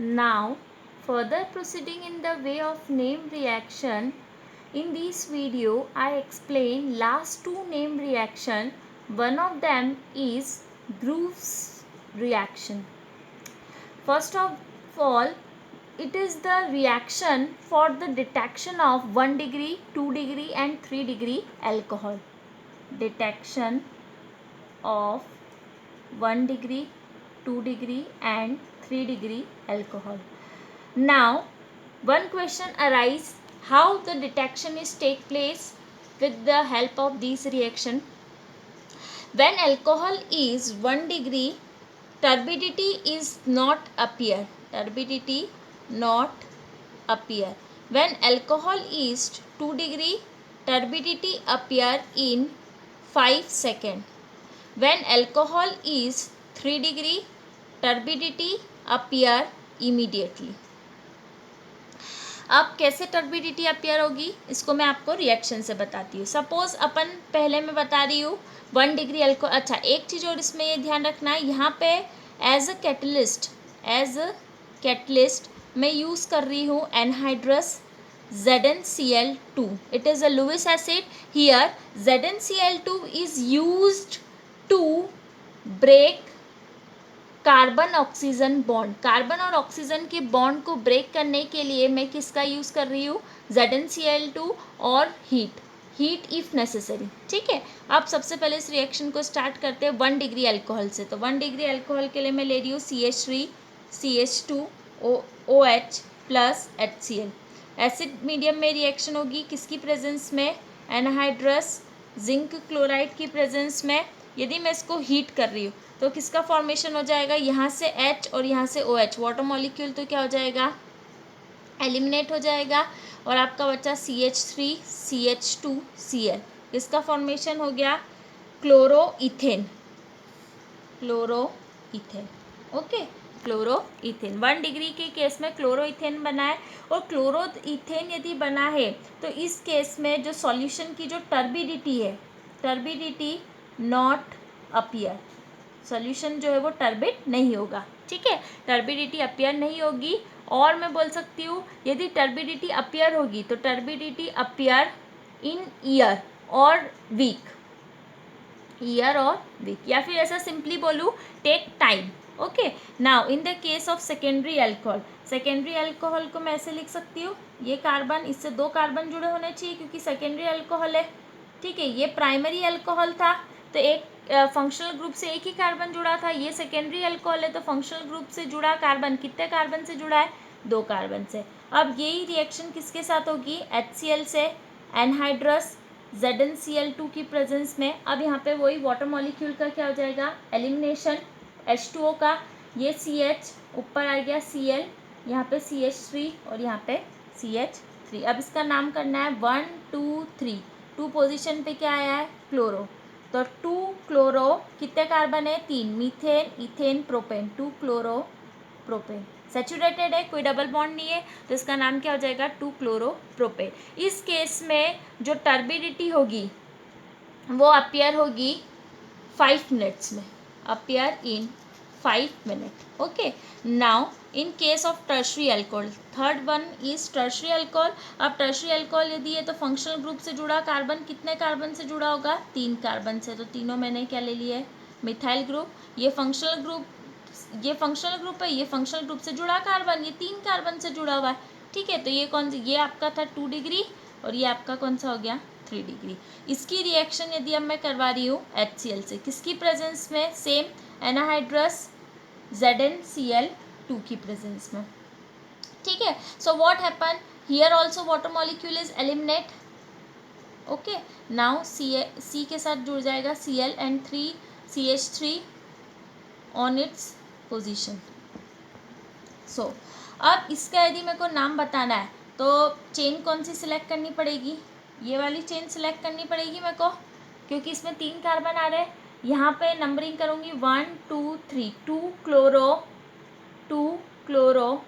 Now, further proceeding in the way of name reaction, in this video I explain last two name reaction. One of them is Grove's reaction. First of all, it is the reaction for the detection of 1 degree, 2 degree and 3 degree alcohol. Detection of 1 degree, 2 degree and 3 degree alcohol. Now, one question arises, how the detection is take place with the help of this reaction. When alcohol is 1 degree, turbidity is not appear. Turbidity not appear. When alcohol is 2 degree, turbidity appear in 5 seconds. When alcohol is 3 degree, turbidity appear immediately. अब कैसे turbidity appear होगी इसको मैं आपको reaction से बताती हूँ. Suppose अपन पहले मैं बता रही हूँ 1 डिग्री अल्कोहल. अच्छा, एक चीज़ और इसमें ये ध्यान रखना है, यहाँ पे एज अ कैटलिस्ट मैं यूज़ कर रही हूँ anhydrous ZnCl2. It is a Lewis acid. Here ZnCl2 is used to break carbon oxygen bond. Carbon और ऑक्सीजन के बॉन्ड को ब्रेक करने के लिए मैं किसका यूज़ कर रही हूँ? ZnCl2 और हीट इफ़ नेसेसरी. ठीक है, अब सबसे पहले इस रिएक्शन को स्टार्ट करते हैं 1 डिग्री अल्कोहल से. तो 1 डिग्री अल्कोहल के लिए मैं ले रही हूँ CH3 CH2 OH plus HCl. Acid medium में रिएक्शन होगी किसकी प्रेजेंस में? एनहाइड्रस जिंक क्लोराइड की प्रेजेंस में. यदि मैं इसको हीट कर रही हूँ तो किसका फॉर्मेशन हो जाएगा? यहाँ से H और यहाँ से OH. वाटर मॉलिक्यूल तो क्या हो जाएगा? एलिमिनेट हो जाएगा और आपका बचा CH3 CH2 Cl. किसका फॉर्मेशन हो गया? क्लोरोइथेन. ओके, क्लोरोइथेन 1 डिग्री के केस में क्लोरोइथेन बना है. और क्लोरोइथेन यदि बना है तो इस केस में जो सॉल्यूशन की जो टर्बिडिटी है, टर्बिडिटी नॉट अपीयर. सॉल्यूशन जो है वो टर्बिड नहीं होगा. ठीक है, टर्बिडिटी अपीयर नहीं होगी. और मैं बोल सकती हूँ यदि टर्बिडिटी अपीयर होगी तो टर्बिडिटी अपीयर इन ईयर और वीक. या फिर ऐसा सिंपली बोलूँ, take time. Okay, now in the case of secondary alcohol को मैं ऐसे लिख सकती हूँ, ये कार्बन, इससे 2 कार्बन जुड़े होने चाहिए क्योंकि सेकेंडरी अल्कोहल है. ठीक है, ये प्राइमरी अल्कोहल था तो एक फंक्शनल ग्रुप से एक ही कार्बन जुड़ा था. ये सेकेंडरी अल्कोहल है तो फंक्शनल ग्रुप से जुड़ा कार्बन कितने कार्बन से जुड़ा है? 2 कार्बन से. अब यही रिएक्शन किसके साथ होगी? HCl से एनहाइड्रस ZnCl2 की प्रेजेंस में. अब यहाँ पे वही वाटर मॉलिक्यूल का क्या हो जाएगा? एलिमिनेशन. H2O का ये CH ऊपर आ गया Cl, यहाँ पे CH3 और यहाँ पे CH3. अब इसका नाम करना है 1 2 3. 2 पोजीशन पे क्या आया है? क्लोरो. तो 2 क्लोरो कितने कार्बन है? 3. Methane ethane propane. 2 chloro propane. Saturated है, कोई डबल बॉन्ड नहीं है तो इसका नाम क्या हो जाएगा? 2 क्लोरो प्रोपेन. इस केस में जो टर्बिडिटी होगी वो अपीयर होगी 5 मिनट्स में. Appear in 5 minute. Okay, now in case of tertiary alcohol, third one is tertiary alcohol. अब टर्शरी अल्कोहल यदि है तो फंक्शनल ग्रुप से जुड़ा कार्बन कितने कार्बन से जुड़ा होगा? 3 कार्बन से. तो तीनों मैंने क्या ले लिया है? Methyl group. ये फंक्शनल ग्रुप है, ये फंक्शनल ग्रुप से जुड़ा कार्बन, ये 3 कार्बन से जुड़ा हुआ है. ठीक है, तो ये कौन सी? ये आपका था 2 डिग्री और ये आपका कौन सा हो गया? 3 डिग्री. इसकी रिएक्शन यदि अब मैं करवा रही हूँ HCl से, किसकी प्रेजेंस में? सेम एनाहाइड्रस ZnCl2 की प्रेजेंस में. ठीक है, so what happen here? Also water molecule is eliminate. Okay, now C के साथ जुड़ जाएगा Cl and 3 CH3 on its position. So अब इसका यदि मेरे को नाम बताना है तो चेन कौन सी सिलेक्ट करनी पड़ेगी? ये वाली चेन सिलेक्ट करनी पड़ेगी मेरे को क्योंकि इसमें 3 कार्बन आ रहे हैं. यहाँ पे नंबरिंग करूँगी 1 2 3. 2 क्लोरो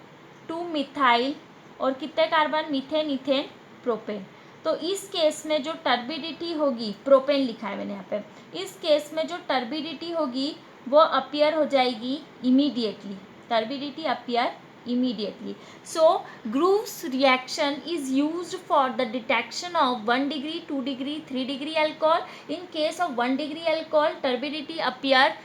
2 मिथाइल और कितने कार्बन? Methane ethane propane. तो इस केस में जो टर्बिडिटी होगी, प्रोपेन लिखा है मैंने यहाँ पे, इस केस में जो टर्बिडिटी होगी वो अपीयर हो जाएगी immediately. Turbidity appear immediately. So Grove's reaction is used for the detection of 1 degree, 2 degree, 3 degree alcohol. In case of 1 degree alcohol, turbidity appear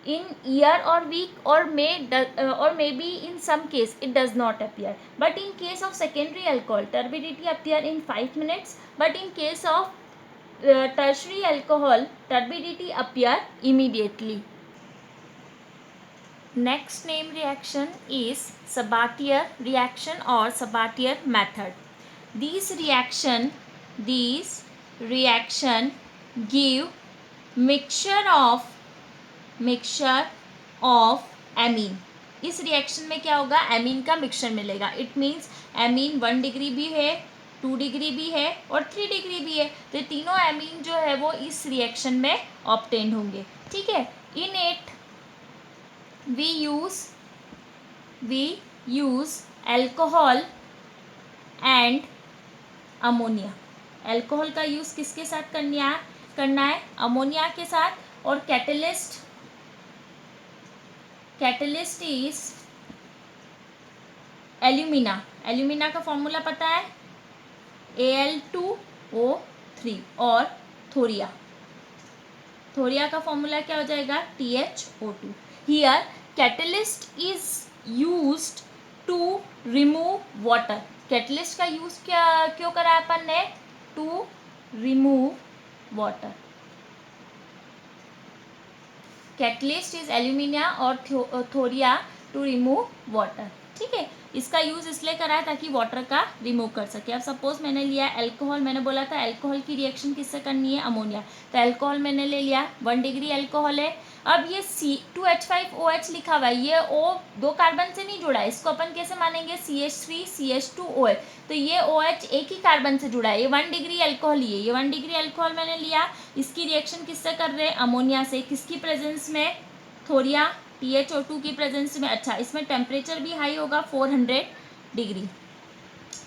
in year or week, or maybe in some case it does not appear. But in case of secondary alcohol, turbidity appear in 5 minutes. But in case of tertiary alcohol, turbidity appear immediately. Next named reaction is Sabatier reaction or Sabatier method. These reaction give mixture of amine. इस reaction में क्या होगा, amine का mixture मिलेगा. It means amine 1 degree भी है, 2 degree भी है और 3 डिग्री भी है. तो तीनों एमीन जो है वो इस रिएक्शन में ऑब्टेन होंगे. ठीक है. In it we use alcohol and ammonia. Alcohol का यूज़ किसके साथ करना है, अमोनिया के साथ. और कैटलिस्ट इज एल्यूमिना. एल्यूमिना का फॉर्मूला पता है, Al2O3. और थोरिया का फॉर्मूला क्या हो जाएगा, THO2. Here catalyst is used to remove water. Catalyst का यूज क्यों करा है अपन ने, to remove water. Catalyst is alumina और थोरिया टू रिमूव वाटर. ठीक है. इसका यूज़ इसलिए करा है ताकि वाटर का रिमूव कर सके. अब सपोज मैंने लिया अल्कोहल, मैंने बोला था अल्कोहल की रिएक्शन किससे करनी है, अमोनिया. तो अल्कोहल मैंने ले लिया, 1 डिग्री अल्कोहल है. अब ये C2H5OH लिखा हुआ है, ये O 2 कार्बन से नहीं जुड़ा है. इसको अपन कैसे मानेंगे, CH3 CH2OH. तो ये OH एक ही कार्बन से जुड़ा है. ये 1 डिग्री अल्कोहल ही है. ये 1 डिग्री अल्कोहल मैंने लिया. इसकी रिएक्शन किससे कर रहे हैं, अमोनिया से. किसकी प्रेजेंस में, थोरिया THO2 की प्रेजेंस में. अच्छा, इसमें टेम्परेचर भी हाई होगा, 400 डिग्री.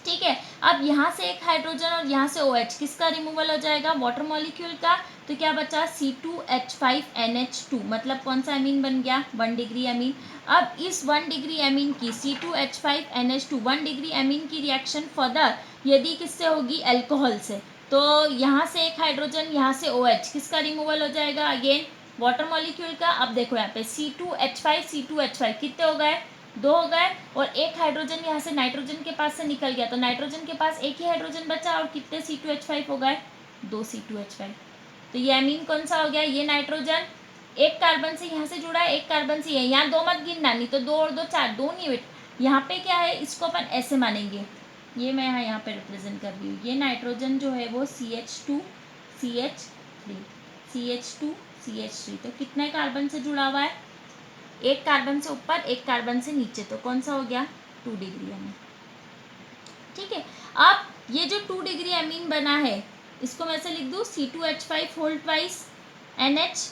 ठीक है. अब यहाँ से एक हाइड्रोजन और यहाँ से OH, किसका रिमूवल हो जाएगा, वाटर मॉलिक्यूल का. तो क्या बचा, C2H5NH2. मतलब कौन सा अमीन बन गया, 1 डिग्री अमीन. अब इस 1 डिग्री अमीन की C2H5NH2 1 डिग्री अमीन की रिएक्शन फर्दर यदि किससे होगी, अल्कोहल से. तो यहाँ से एक हाइड्रोजन, यहाँ से OH, किसका रिमूवल हो जाएगा, अगेन वाटर मॉलिक्यूल का. अब देखो यहाँ पे C2H5 कितने हो गए, 2 हो गए. और एक हाइड्रोजन यहाँ से नाइट्रोजन के पास से निकल गया, तो नाइट्रोजन के पास एक ही हाइड्रोजन बचा और कितने C2H5 हो गए, 2 C2H5. तो ये अमीन कौन सा हो गया, ये नाइट्रोजन एक कार्बन से यहाँ से जुड़ा है, एक कार्बन से यहाँ 2 मत गिनना, नहीं तो 2 और 2 4, 2 नहीं बेट. यहाँ पे क्या है, इसको अपन ऐसे मानेंगे. ये मैं यहाँ पे रिप्रेजेंट कर रही हूँ. ये नाइट्रोजन जो है वो CH2 CH3 CH2 CH3. तो कितने कार्बन से जुड़ा हुआ है, एक कार्बन से ऊपर, एक कार्बन से नीचे. तो कौन सा हो गया, 2 डिग्री अमीन. ठीक है. अब ये जो 2 डिग्री अमीन बना है, इसको मैं ऐसे लिख दूँ, C2H5 होल ट्वाइस NH.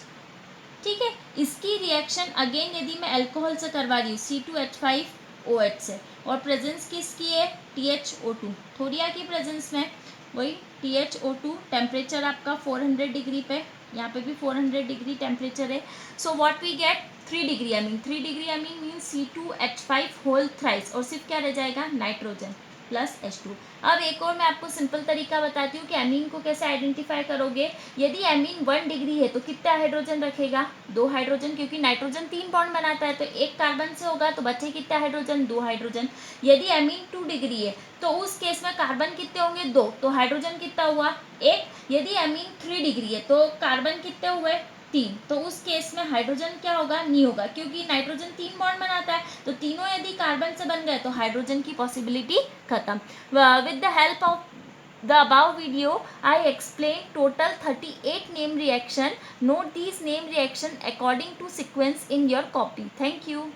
ठीक है. इसकी रिएक्शन अगेन यदि मैं अल्कोहल से करवा रही हूँ, C2H5OH से, और प्रेजेंस किसकी है, THO2. थोरिया की प्रेजेंस में वही THO2. टेम्परेचर आपका 400 डिग्री पे, यहाँ पे भी 400 डिग्री टेम्परेचर है. So what we get, 3 degree amine. 3 degree amine means C2H5 whole thrice. और सिर्फ क्या रह जाएगा, नाइट्रोजन प्लस H2. अब एक और मैं आपको सिंपल तरीका बताती हूँ कि एमीन को कैसे आइडेंटिफाई करोगे. यदि एमीन 1 डिग्री है तो कितना हाइड्रोजन रखेगा, 2 हाइड्रोजन, क्योंकि नाइट्रोजन 3 बॉन्ड बनाता है. तो एक कार्बन से होगा, तो बचे कितना हाइड्रोजन, 2 हाइड्रोजन. यदि एमीन 2 डिग्री है तो उस केस में कार्बन कितने होंगे, 2. तो हाइड्रोजन कितना हुआ, 1. यदि एमीन 3 डिग्री है तो कार्बन कितने हुए, 3. तो उस केस में हाइड्रोजन क्या होगा, नहीं होगा, क्योंकि नाइट्रोजन 3 बॉन्ड बनाता है. तो तीनों यदि कार्बन से बन गए तो हाइड्रोजन की पॉसिबिलिटी खत्म. With the help of the above video I explained total 38 name reaction. Note these name reaction according to sequence in your copy. Thank you.